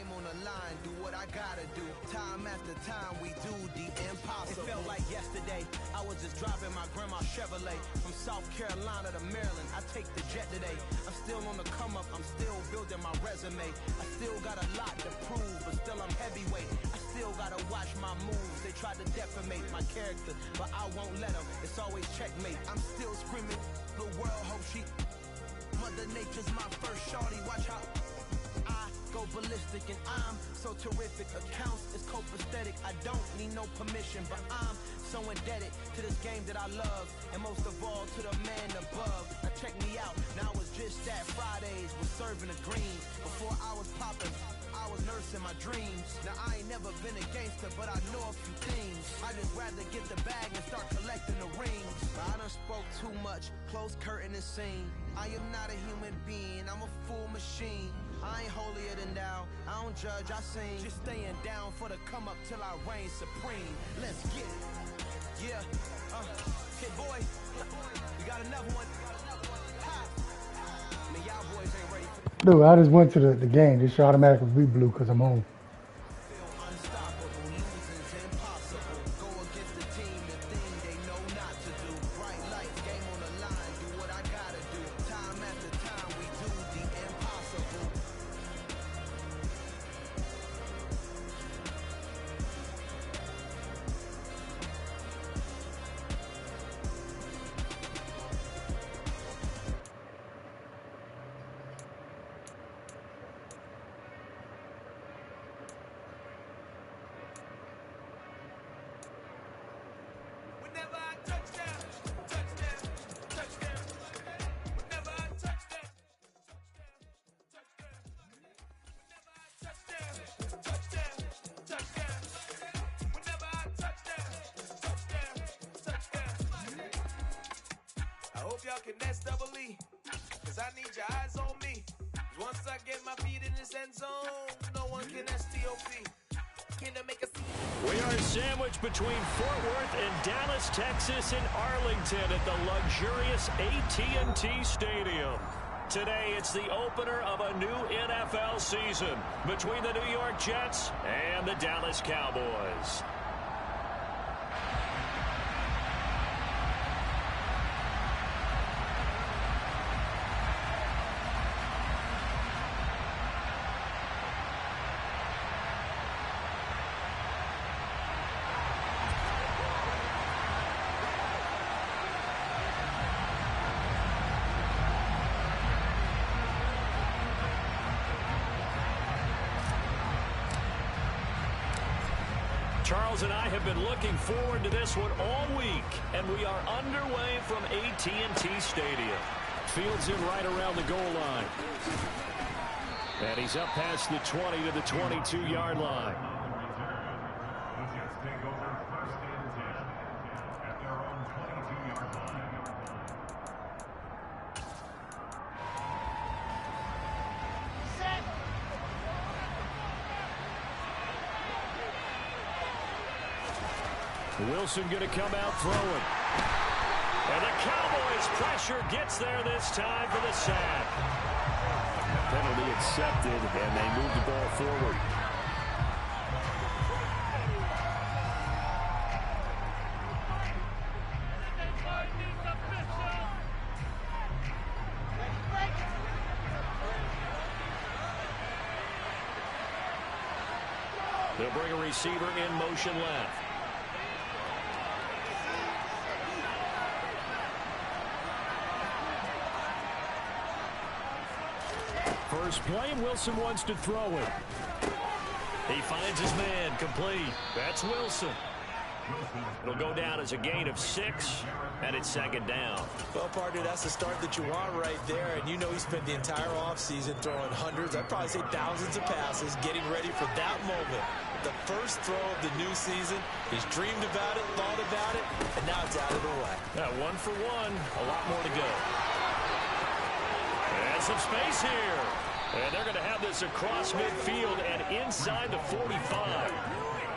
game on the line, do what I gotta do. Time after time, we do the impossible. It felt like yesterday, I was just driving my grandma's Chevrolet from South Carolina to Maryland. I take the jet today. I'm still on the come up, I'm still building my resume. I still got a lot to prove, but still I'm heavyweight. I still gotta watch my moves. They tried to defamate my character, but I won't let them. It's always checkmate. I'm still screaming, the world hope she. Mother Nature's my first shorty. Watch how I go ballistic, and I'm so terrific. Accounts is copacetic. I don't need no permission, but I'm so indebted to this game that I love, and most of all to the man above. Now check me out. Now it's just that Fridays was serving the green. Before I was popping, I was nursing my dreams. Now I ain't never been a gangster, but I know a few things. I just rather get the bag and start collecting the rings. But I done spoke too much. Close curtain and scene. I am not a human being. I'm a full machine. I ain't holier than thou. I don't judge, I sing. Just staying down for the come up till I reign supreme. Let's get it. Yeah. Hit boy. We got another one. Ha. I mean, y'all boys ain't ready for. Dude, I just went to the game. This should automatically be blue because I'm home. Y'all can nest double E, cause I need your eyes on me. Once I get my feet in this end zone, no one can STOP. Can I make a scene? We are sandwiched between Fort Worth and Dallas, Texas, and Arlington at the luxurious AT&T Stadium. Today, it's the opener of a new NFL season between the New York Jets and the Dallas Cowboys. Charles and I have been looking forward to this one all week, and we are underway from AT&T Stadium. Fields in right around the goal line. And he's up past the 20 to the 22-yard line. Wilson going to come out throwing. And the Cowboys' pressure gets there this time for the sack. Penalty accepted, and they move the ball forward. They'll bring a receiver in motion left. First play, and Wilson wants to throw it. He finds his man, complete. That's Wilson. It'll go down as a gain of 6, and it's second down. Well, partner, that's the start that you want right there, and you know he spent the entire offseason throwing hundreds, I'd probably say thousands of passes, getting ready for that moment. The first throw of the new season, he's dreamed about it, thought about it, and now it's out of the way. Yeah, 1 for 1, a lot more to go. And some space here. And they're going to have this across midfield and inside the 45.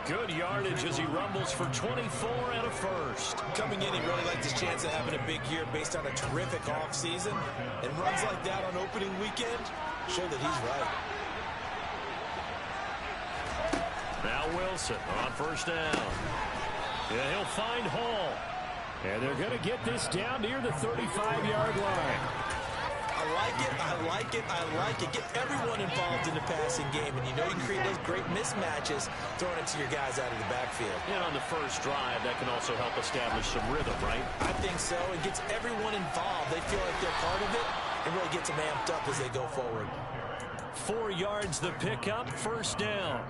Good yardage as he rumbles for 24 and a first. Coming in, he really liked his chance of having a big year based on a terrific offseason. And runs like that on opening weekend show that he's right. Now Wilson on first down. Yeah, he'll find Hall. And they're going to get this down near the 35-yard line. I like it, I like it, I like it. Get everyone involved in the passing game, and you know you can create those great mismatches throwing it to your guys out of the backfield. And on the first drive, that can also help establish some rhythm, right? I think so. It gets everyone involved. They feel like they're part of it, and really gets them amped up as they go forward. 4 yards the pickup, first down.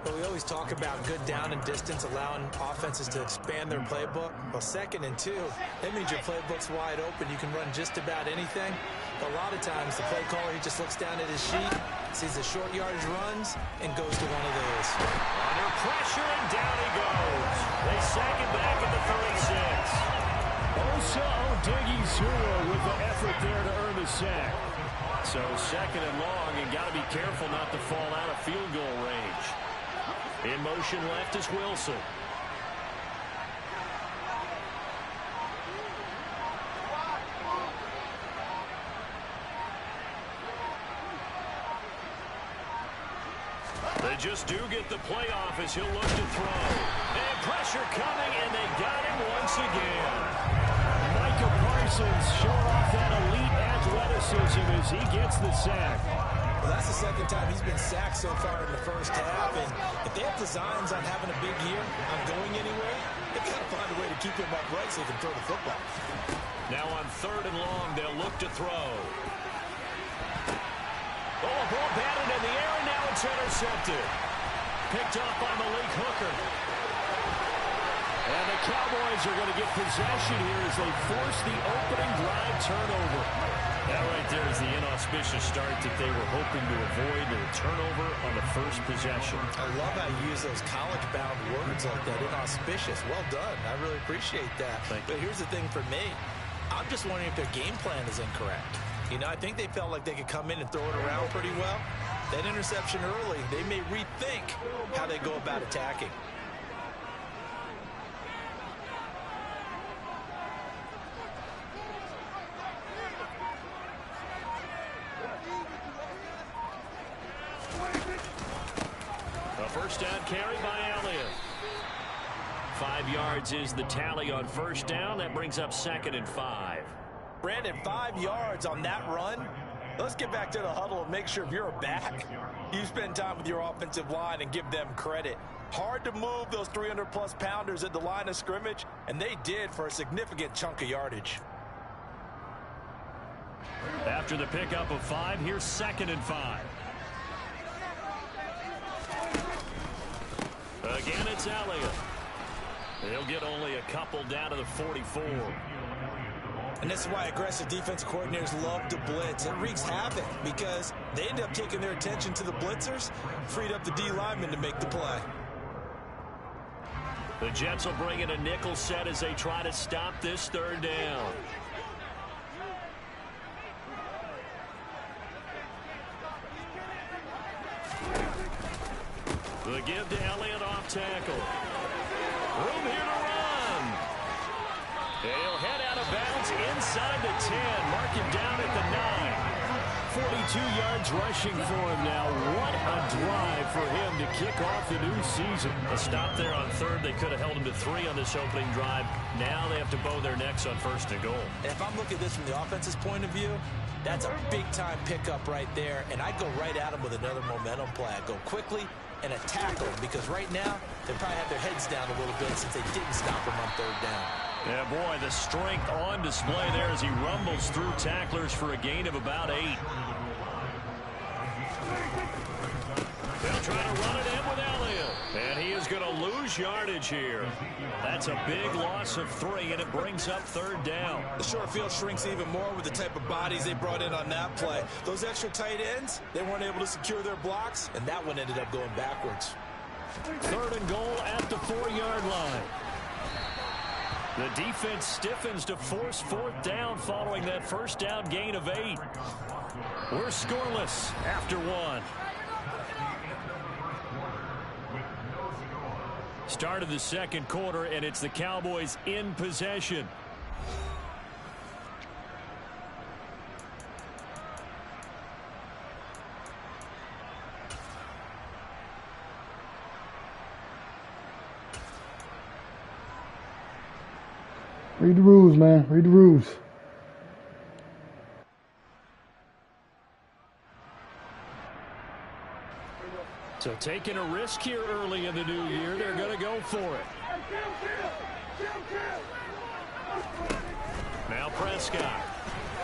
But we always talk about good down and distance, allowing offenses to expand their playbook. Well, 2nd and 2, that means your playbook's wide open. You can run just about anything. But a lot of times, the play caller, he just looks down at his sheet, sees the short yardage runs, and goes to one of those. Under pressure, and down he goes. They sack him back at the 36. Osa Odighizuwa with the effort there to earn the sack. So 2nd and long, and got to be careful not to fall out of field goal range. In motion left is Wilson. They just do get the playoff as he'll look to throw. And pressure coming, and they got him once again. Micah Parsons showing off that elite athleticism as he gets the sack. Well, that's the 2nd time he's been sacked so far in the first half. And if they have designs on having a big year, on going anywhere, they've got to find a way to keep him upright so he can throw the football. Now on 3rd and long, they'll look to throw. Oh, a ball batted in the air, and now it's intercepted. Picked off by Malik Hooker. And the Cowboys are going to get possession here as they force the opening drive turnover. That right there is the inauspicious start that they were hoping to avoid, the turnover on the first possession. I love how you use those college-bound words like that, inauspicious. Well done. I really appreciate that. But here's the thing for me. I'm just wondering if their game plan is incorrect. You know, I think they felt like they could come in and throw it around pretty well. That interception early, they may rethink how they go about attacking. A first down carry by Elliott. 5 yards is the tally on first down. That brings up 2nd and 5. Brandon, 5 yards on that run. Let's get back to the huddle and make sure if you're a back, you spend time with your offensive line and give them credit. Hard to move those 300-plus pounders at the line of scrimmage, and they did for a significant chunk of yardage. After the pickup of 5, here's 2nd and 5. Again, it's Elliott. They'll get only a couple down to the 44. And this is why aggressive defensive coordinators love to blitz. It wreaks havoc because they end up taking their attention to the blitzers, freed up the D linemen to make the play. The Jets will bring in a nickel set as they try to stop this 3rd down. The give to Elliott off tackle. Room here to run. He'll head out of bounds inside the 10. Mark him down at the 9. 42 yards rushing for him now. What a drive for him to kick off the new season. A stop there on 3rd. They could have held him to 3 on this opening drive. Now they have to bow their necks on 1st and goal. And if I'm looking at this from the offense's point of view, that's a big-time pickup right there. And I'd go right at him with another momentum play. I'd go quickly and a tackle, because right now they probably have their heads down a little bit since they didn't stop him on 3rd down. Yeah, boy, the strength on display there as he rumbles through tacklers for a gain of about 8. They'll try to run it in with Elliott, and he is going to lose yardage here. That's a big loss of 3, and it brings up 3rd down. The short field shrinks even more with the type of bodies they brought in on that play. Those extra tight ends, they weren't able to secure their blocks, and that one ended up going backwards. 3rd and goal at the 4-yard line. The defense stiffens to force 4th down following that first down gain of 8. We're scoreless after 1. Start of the 2nd quarter, and it's the Cowboys in possession. Read the rules, man. Read the rules. So taking a risk here early in the new year, they're going to go for it. Now Prescott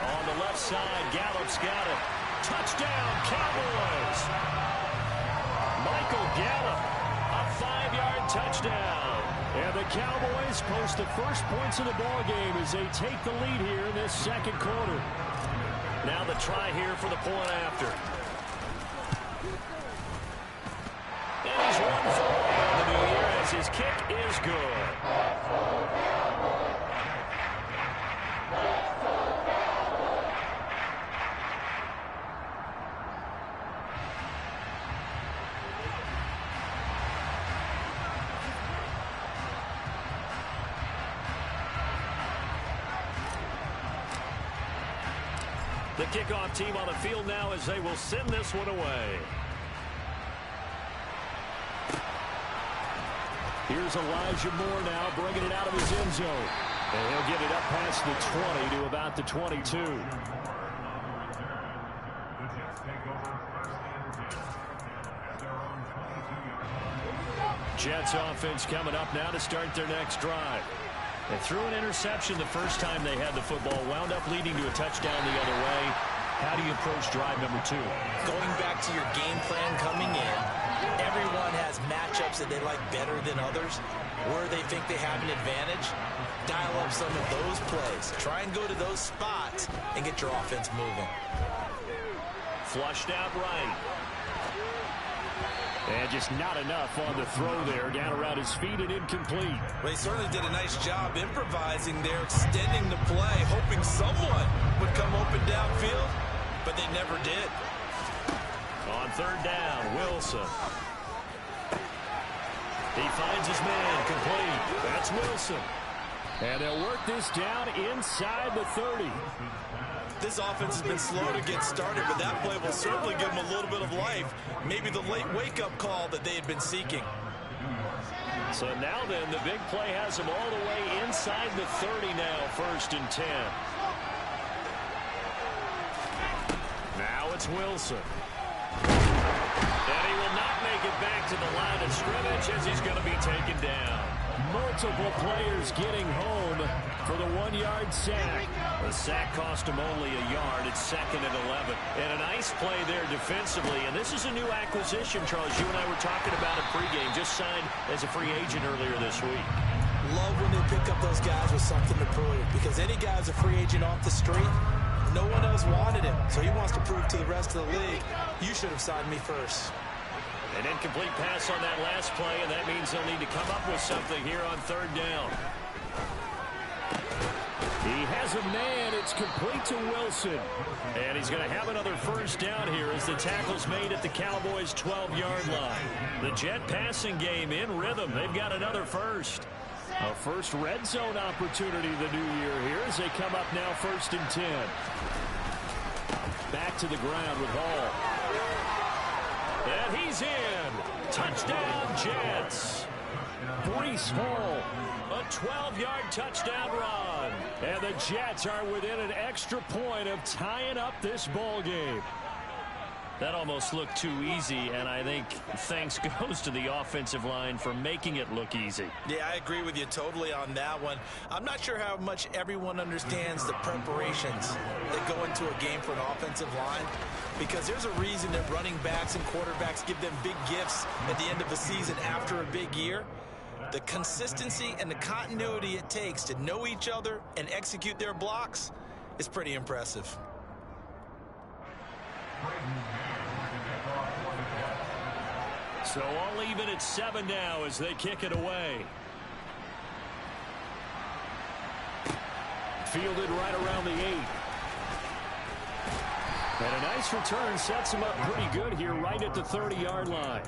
on the left side. Gallup's got it. Touchdown, Cowboys. Michael Gallup, a 5-yard touchdown. And the Cowboys post the first points of the ball game as they take the lead here in this second quarter. Now the try here for the point after. And he's 1 for 1 in the new year as his kick is good. The kickoff team on the field now as they will send this one away. Here's Elijah Moore now bringing it out of his end zone. And he'll get it up past the 20 to about the 22. Jets offense coming up now to start their next drive. They threw an interception the first time they had the football, wound up leading to a touchdown the other way. How do you approach drive number 2? Going back to your game plan coming in, everyone has matchups that they like better than others. Where they think they have an advantage, dial up some of those plays. Try and go to those spots and get your offense moving. Flushed out right. And just not enough on the throw there. Down around his feet and incomplete. Well, he certainly did a nice job improvising there, extending the play, hoping someone would come open downfield, but they never did. On third down, Wilson. He finds his man, complete. That's Wilson. And they'll work this down inside the 30. This offense has been slow to get started, but that play will certainly give them a little bit of life. Maybe the late wake-up call that they had been seeking. So now then, the big play has them all the way inside the 30 now, 1st and 10. Now it's Wilson. And he will not make it back to the line of scrimmage as he's going to be taken down. Multiple players getting home for the 1-yard sack. The sack cost him only a yard. It's 2nd and 11. And a nice play there defensively. And this is a new acquisition, Charles. You and I were talking about it pregame. Just signed as a free agent earlier this week. Love when they pick up those guys with something to prove. Because any guy's a free agent off the street, no one else wanted him. So he wants to prove to the rest of the league, you should have signed me first. An incomplete pass on that last play, and that means they'll need to come up with something here on third down. He has a man. It's complete to Wilson. And he's going to have another first down here as the tackle's made at the Cowboys' 12-yard line. The Jet passing game in rhythm. They've got another first. A first red zone opportunity the new year here as they come up now 1st and 10. Back to the ground with Hall. And he's in. Touchdown, Jets. Breece Hall, a 12-yard touchdown run. And the Jets are within an extra point of tying up this ball game. That almost looked too easy, and I think thanks goes to the offensive line for making it look easy. Yeah, I agree with you totally on that one. I'm not sure how much everyone understands the preparations that go into a game for an offensive line, because there's a reason that running backs and quarterbacks give them big gifts at the end of the season after a big year. The consistency and the continuity it takes to know each other and execute their blocks is pretty impressive. So all even at 7 now as they kick it away. Fielded right around the 8. And a nice return sets him up pretty good here right at the 30-yard line.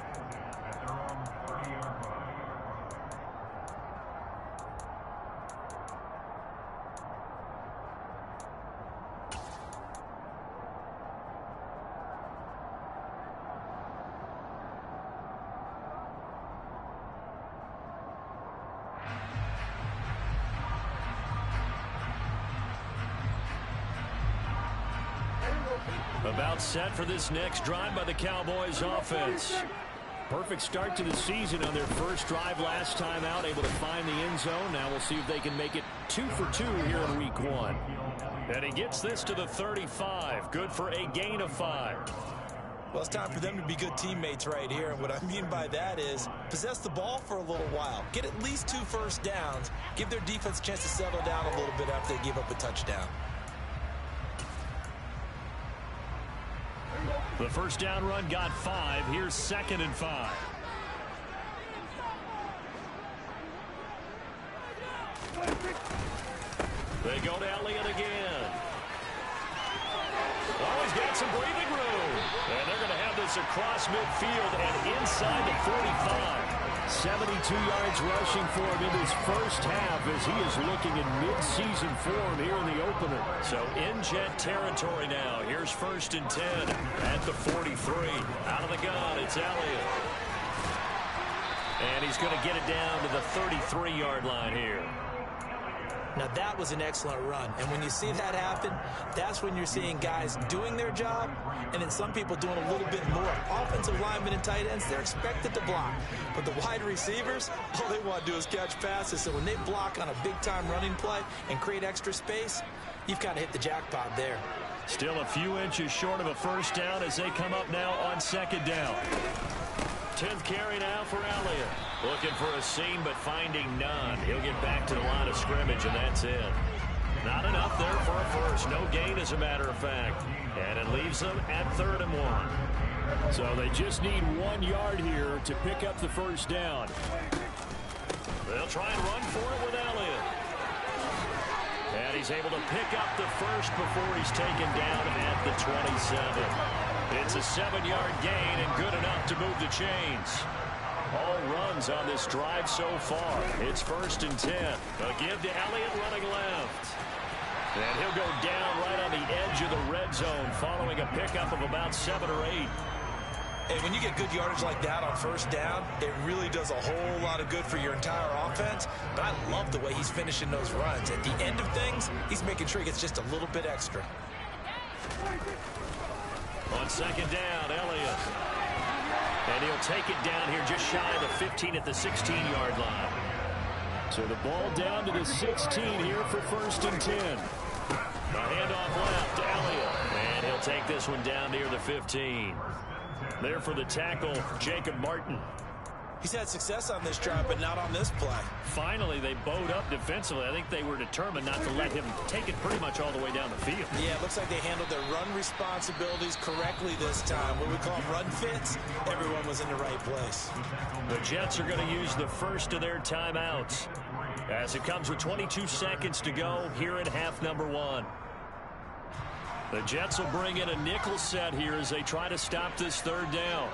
About set for this next drive by the Cowboys offense. Perfect start to the season on their first drive last time out, able to find the end zone. Now we'll see if they can make it 2 for 2 here in week 1. And he gets this to the 35. Good for a gain of 5. Well, it's time for them to be good teammates right here. And what I mean by that is possess the ball for a little while. Get at least 2 first downs. Give their defense a chance to settle down a little bit after they give up a touchdown. The first down run got 5. Here's 2nd and 5. They go to Elliott again. Oh, he's got some breathing room. And they're going to have this across midfield and inside the 45. 72 yards rushing for him in his first half as he is looking in mid-season form here in the opener. So in jet territory now. Here's 1st and 10 at the 43. Out of the gun, it's Elliott. And he's going to get it down to the 33-yard line here. Now that was an excellent run, and when you see that happen, that's when you're seeing guys doing their job, and then some people doing a little bit more. Offensive linemen and tight ends, they're expected to block, but the wide receivers, all they want to do is catch passes. So when they block on a big-time running play and create extra space, you've kind of hit the jackpot there. Still a few inches short of a first down as they come up now on 2nd down. 10th carry now for Elliott. Looking for a seam, but finding none. He'll get back to the line of scrimmage, and that's it. Not enough there for a first. No gain, as a matter of fact. And it leaves them at 3rd and 1. So they just need 1 yard here to pick up the first down. They'll try and run for it with Elliott. And he's able to pick up the first before he's taken down at the 27. It's a 7-yard gain and good enough to move the chains. All runs on this drive so far. It's 1st and 10. A give to Elliott running left. And he'll go down right on the edge of the red zone following a pickup of about 7 or 8. And when you get good yardage like that on first down, it really does a whole lot of good for your entire offense. But I love the way he's finishing those runs. At the end of things, he's making sure he gets just a little bit extra. On 2nd down, Elliott. And he'll take it down here just shy of the 15 at the 16-yard line. So the ball down to the 16 here for 1st and 10. A handoff left to Elliott. And he'll take this one down near the 15. There for the tackle, Jacob Martin. He's had success on this drive, but not on this play. Finally, they bowed up defensively. I think they were determined not to let him take it pretty much all the way down the field. Yeah, it looks like they handled their run responsibilities correctly this time. What we call run fits, everyone was in the right place. The Jets are going to use the first of their timeouts as it comes with 22 seconds to go here in half number 1. The Jets will bring in a nickel set here as they try to stop this 3rd down.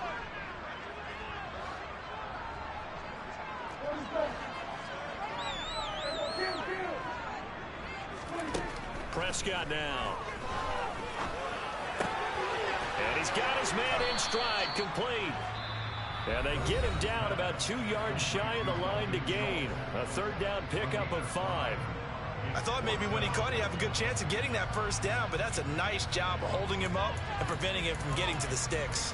Prescott now. And he's got his man in stride, complete. And they get him down about 2 yards shy of the line to gain. A 3rd down pickup of 5. I thought maybe when he caught, he'd have a good chance of getting that first down, but that's a nice job of holding him up and preventing him from getting to the sticks.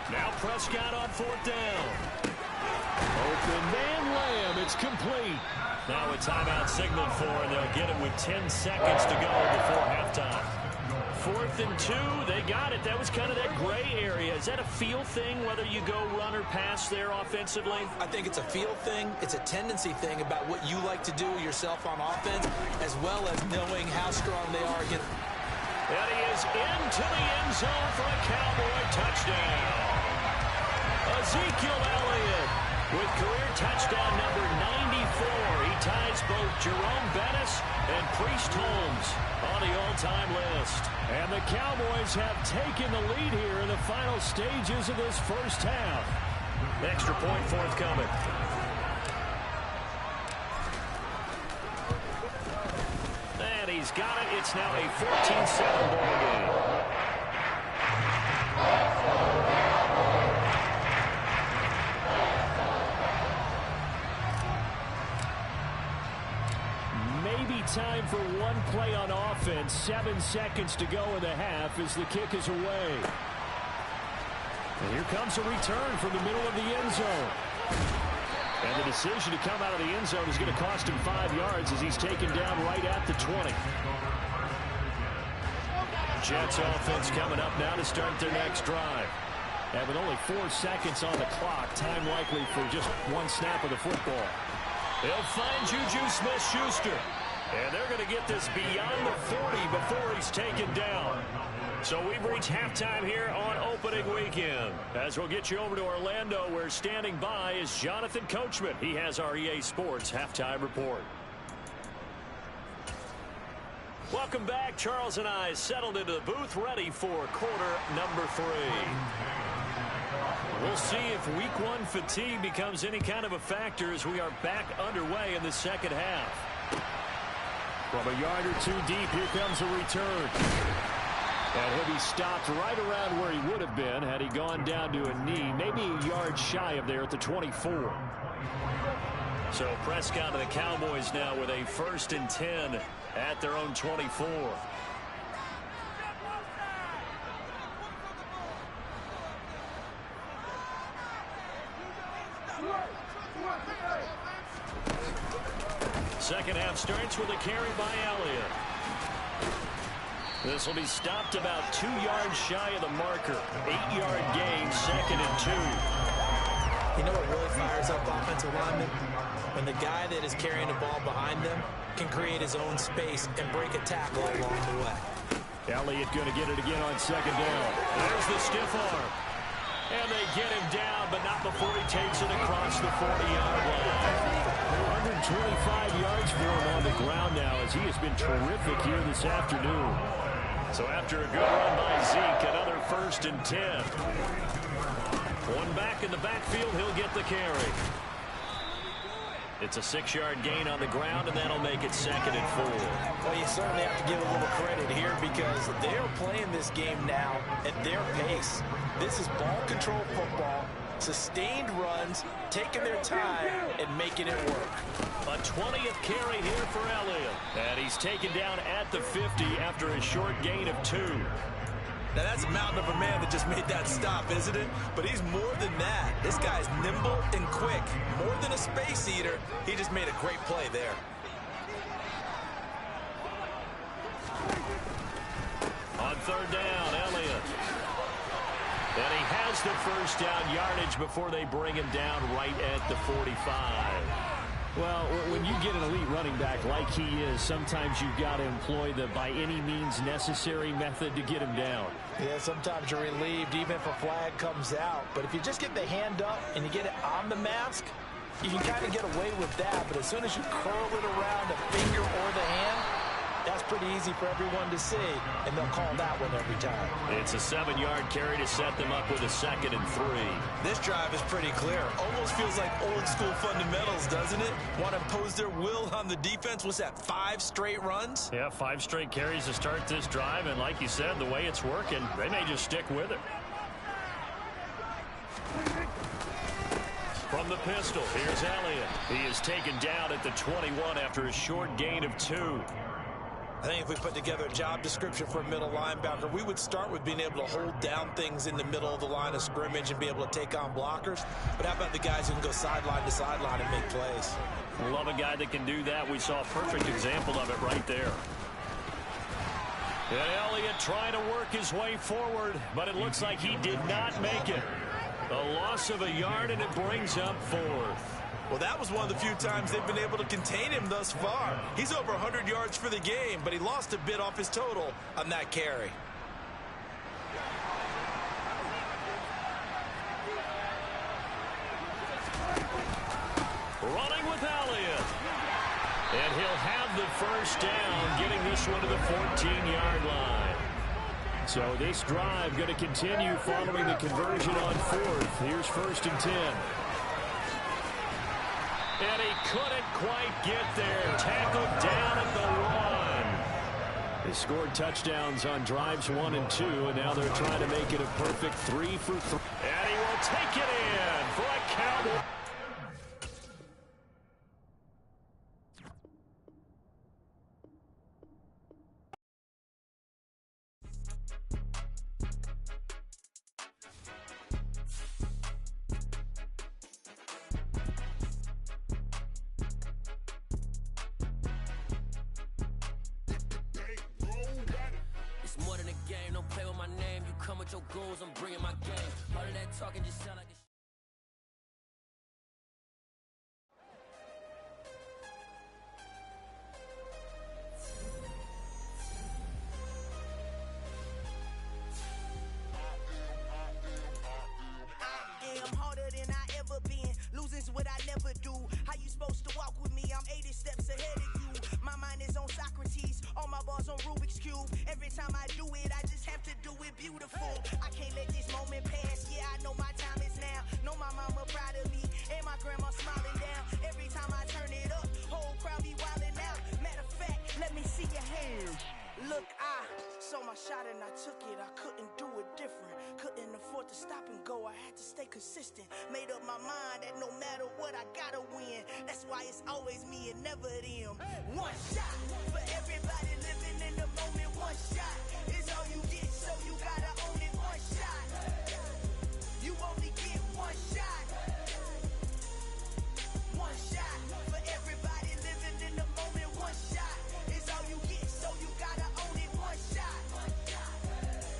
Now Prescott on 4th down. Open man Lamb, it's complete. Now a timeout signaled for, and they'll get it with 10 seconds to go before halftime. 4th and 2, they got it. That was kind of that gray area. Is that a feel thing, whether you go run or pass there offensively? I think it's a feel thing. It's a tendency thing about what you like to do yourself on offense, as well as knowing how strong they are against. And he is into the end zone for a Cowboy touchdown. Ezekiel Elliott with career touchdown number 94. He ties both Jerome Bettis and Priest Holmes on the all-time list. And the Cowboys have taken the lead here in the final stages of this first half. Extra point forthcoming. And he's got it. It's now a 14-7 ball game. time for one play on offense. 7 seconds to go in the half as the kick is away. And here comes a return from the middle of the end zone. And the decision to come out of the end zone is going to cost him 5 yards as he's taken down right at the 20. Jets offense coming up now to start their next drive. And with only 4 seconds on the clock, time likely for just one snap of the football. They'll find Juju Smith-Schuster. And they're going to get this beyond the 40 before he's taken down. So we've reached halftime here on opening weekend. As we'll get you over to Orlando, where standing by is Jonathan Coachman. He has our EA Sports halftime report. Welcome back. Charles and I settled into the booth, ready for quarter number 3. We'll see if week 1 fatigue becomes any kind of a factor as we are back underway in the second half. From a yard or 2 deep, here comes a return. And he'll be stopped right around where he would have been had he gone down to a knee, maybe a yard shy of there at the 24. So Prescott and the Cowboys now with a 1st and 10 at their own 24. Second half starts with a carry by Elliott. This will be stopped about 2 yards shy of the marker. 8-yard gain, 2nd and 2. You know what really fires up offensive linemen? When the guy that is carrying the ball behind them can create his own space and break a tackle along the way. Elliott going to get it again on 2nd down. There's the stiff arm. And they get him down, but not before he takes it across the 40-yard line. 125 yards for him on the ground now as he has been terrific here this afternoon. So after a good run by Zeke, another 1st and 10. One back in the backfield, he'll get the carry. It's a 6-yard gain on the ground, and that'll make it 2nd and 4. Well, you certainly have to give a little credit here because they're playing this game now at their pace. This is ball control football, sustained runs, taking their time, and making it work. A 20th carry here for Elliott. And he's taken down at the 50 after a short gain of 2. Now, that's a mountain of a man that just made that stop, isn't it? But he's more than that. This guy's nimble and quick. More than a space eater, he just made a great play there. On 3rd down, Elliott. And he has the 1st down yardage before they bring him down right at the 45. Well, when you get an elite running back like he is, sometimes you've got to employ the by any means necessary method to get him down. Yeah, sometimes you're relieved even if a flag comes out. But if you just get the hand up and you get it on the mask, you can kind of get away with that. But as soon as you curl it around a finger or the hand, that's pretty easy for everyone to see, and they'll call that one every time. It's a 7-yard carry to set them up with a 2nd and 3. This drive is pretty clear. Almost feels like old school fundamentals, doesn't it? Want to impose their will on the defense. What's that, 5 straight runs? Yeah, 5 straight carries to start this drive, and like you said, the way it's working, they may just stick with it. From the pistol, here's Elliott. He is taken down at the 21 after a short gain of 2. I think if we put together a job description for a middle linebacker, we would start with being able to hold down things in the middle of the line of scrimmage and be able to take on blockers. But how about the guys who can go sideline to sideline and make plays? Love a guy that can do that. We saw a perfect example of it right there. And Elliott trying to work his way forward, but it looks like he did not make it. A loss of a yard, and it brings up 4th. Well, that was one of the few times they've been able to contain him thus far. He's over 100 yards for the game, but he lost a bit off his total on that carry. Running with Elliott. And he'll have the 1st down, getting this one to the 14-yard line. So this drive going to continue following the conversion on 4th. Here's 1st and 10. And he couldn't quite get there. Tackled down at the 1. They scored touchdowns on drives 1 and 2, and now they're trying to make it a perfect 3 for 3. And he will take it in for a Cowboy. game. Don't play with my name. You come with your goals, I'm bringing my game. All of that talking just sound like a losing's what I never do. How you supposed to walk with me? I'm 80 steps ahead of you. My mind is on Socrates, all my bars on Rubik's Cube. Every time I do it, I just have to do it beautiful. I can't let this moment pass. Yeah, I know my time is now. Know my mama proud of me, and my grandma smiling down. Every time I turn it up, whole crowd be wildin' out. Matter of fact, let me see your hands. Look, I saw my shot and I took it. I couldn't do it different. Couldn't afford to stop and go. I had to stay consistent. Made up my mind that no matter what, I gotta win. That's why it's always me and never them. One shot for everybody living in the moment. One shot is all you get, so you gotta own it. One shot. You only get one shot. One shot for everybody living in the moment. One shot is all you get, so you gotta own it. One shot.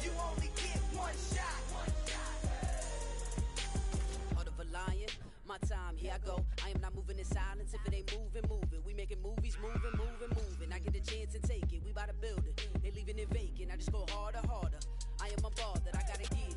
You only get one shot. Heart of a lion, my time, here I go. I am not moving in silence. If it ain't moving, moving. We making movies, moving. I get a chance and take it. We bout to build it. They leaving it vacant. I just go harder. I am a ball that I gotta get it.